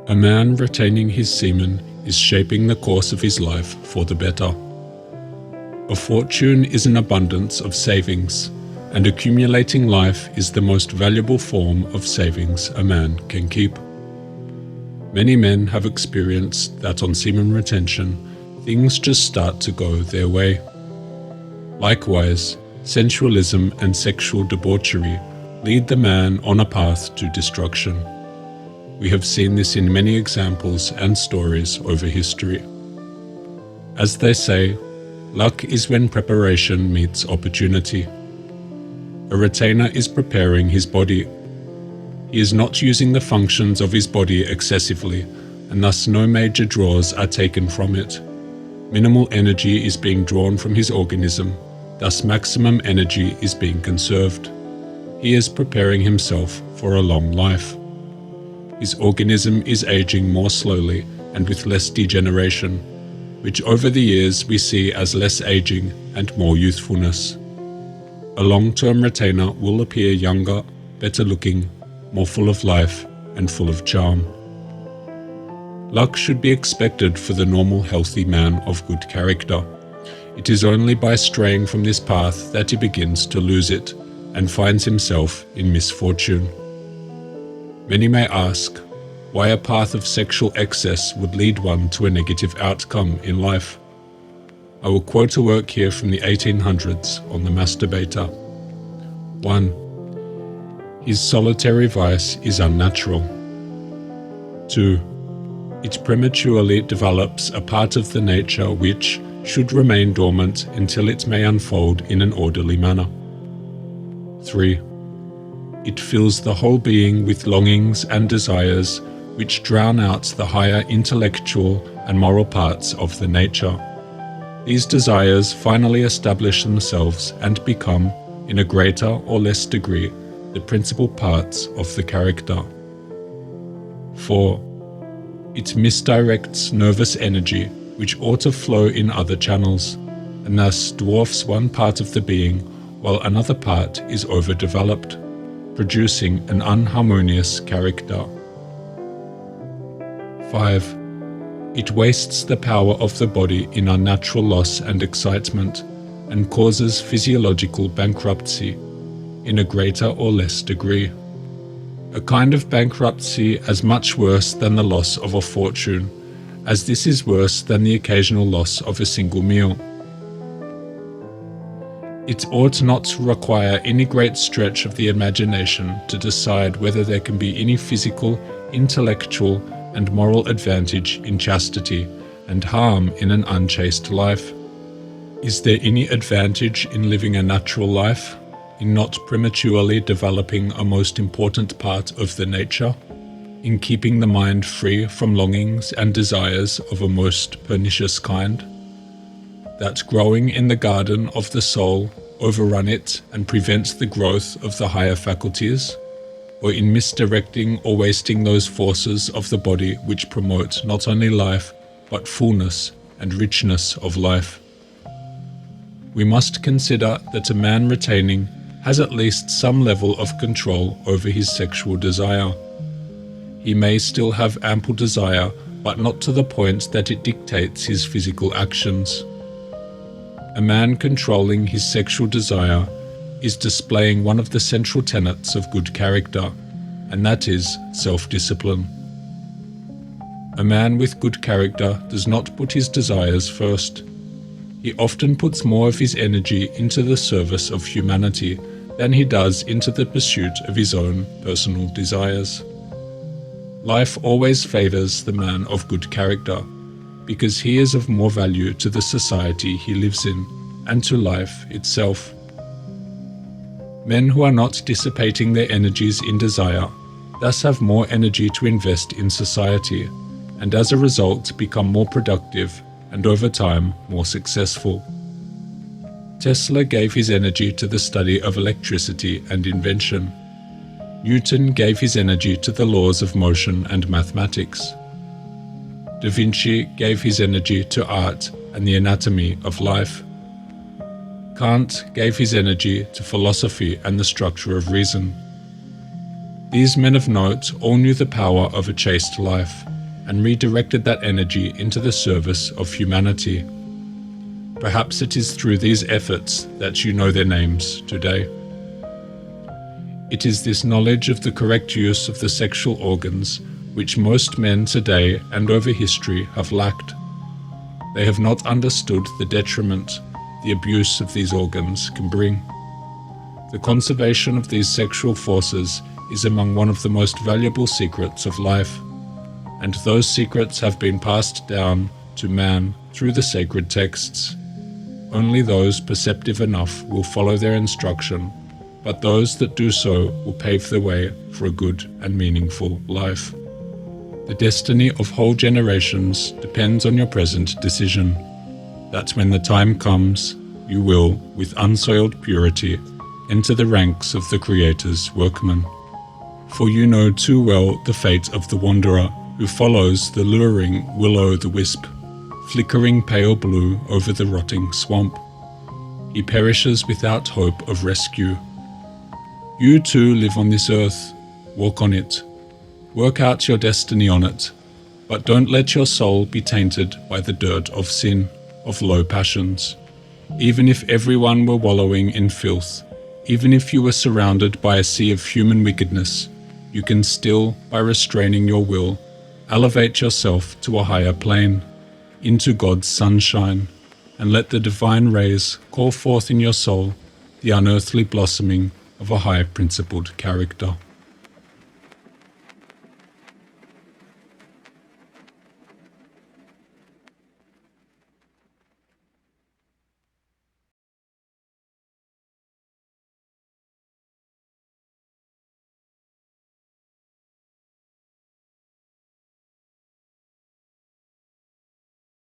A man retaining his semen is shaping the course of his life for the better. A fortune is an abundance of savings, and accumulating life is the most valuable form of savings a man can keep. Many men have experienced that on semen retention, things just start to go their way. Likewise, sensualism and sexual debauchery lead the man on a path to destruction. We have seen this in many examples and stories over history. As they say, luck is when preparation meets opportunity. A retainer is preparing his body. He is not using the functions of his body excessively, and thus no major draws are taken from it. Minimal energy is being drawn from his organism, thus maximum energy is being conserved. He is preparing himself for a long life. His organism is aging more slowly and with less degeneration, which over the years we see as less aging and more youthfulness. A long-term retainer will appear younger, better looking, more full of life and full of charm. Luck should be expected for the normal healthy man of good character. It is only by straying from this path that he begins to lose it and finds himself in misfortune. Many may ask why a path of sexual excess would lead one to a negative outcome in life. I will quote a work here from the 1800s on the masturbator. 1. His solitary vice is unnatural. 2. It prematurely develops a part of the nature which should remain dormant until it may unfold in an orderly manner. 3. It fills the whole being with longings and desires which drown out the higher intellectual and moral parts of the nature. These desires finally establish themselves and become, in a greater or less degree, the principal parts of the character. 4. It misdirects nervous energy which ought to flow in other channels, and thus dwarfs one part of the being while another part is overdeveloped, producing an unharmonious character. 5. It wastes the power of the body in unnatural loss and excitement, and causes physiological bankruptcy, in a greater or less degree. A kind of bankruptcy as much worse than the loss of a fortune, as this is worse than the occasional loss of a single meal. It ought not to require any great stretch of the imagination to decide whether there can be any physical, intellectual, and moral advantage in chastity, and harm in an unchaste life. Is there any advantage in living a natural life, in not prematurely developing a most important part of the nature, in keeping the mind free from longings and desires of a most pernicious kind? That growing in the garden of the soul overrun it and prevent the growth of the higher faculties? Or in misdirecting or wasting those forces of the body which promote not only life, but fullness and richness of life? We must consider that a man retaining has at least some level of control over his sexual desire. He may still have ample desire, but not to the point that it dictates his physical actions. A man controlling his sexual desire is displaying one of the central tenets of good character, and that is self-discipline. A man with good character does not put his desires first. He often puts more of his energy into the service of humanity than he does into the pursuit of his own personal desires. Life always favors the man of good character, because he is of more value to the society he lives in and to life itself. Men who are not dissipating their energies in desire thus have more energy to invest in society, and as a result become more productive and over time more successful. Tesla gave his energy to the study of electricity and invention. Newton gave his energy to the laws of motion and mathematics. Da Vinci gave his energy to art and the anatomy of life. Kant gave his energy to philosophy and the structure of reason. These men of note all knew the power of a chaste life and redirected that energy into the service of humanity. Perhaps it is through these efforts that you know their names today. It is this knowledge of the correct use of the sexual organs which most men today and over history have lacked. They have not understood the detriment the abuse of these organs can bring. The conservation of these sexual forces is among one of the most valuable secrets of life, and those secrets have been passed down to man through the sacred texts. Only those perceptive enough will follow their instruction, but those that do so will pave the way for a good and meaningful life. The destiny of whole generations depends on your present decision, that when the time comes, you will, with unsoiled purity, enter the ranks of the Creator's workmen. For you know too well the fate of the wanderer who follows the luring will-o'-the-wisp, flickering pale blue over the rotting swamp. He perishes without hope of rescue. You too live on this earth, walk on it, work out your destiny on it, but don't let your soul be tainted by the dirt of sin, of low passions. Even if everyone were wallowing in filth, even if you were surrounded by a sea of human wickedness, you can still, by restraining your will, elevate yourself to a higher plane, into God's sunshine, and let the divine rays call forth in your soul the unearthly blossoming of a high-principled character.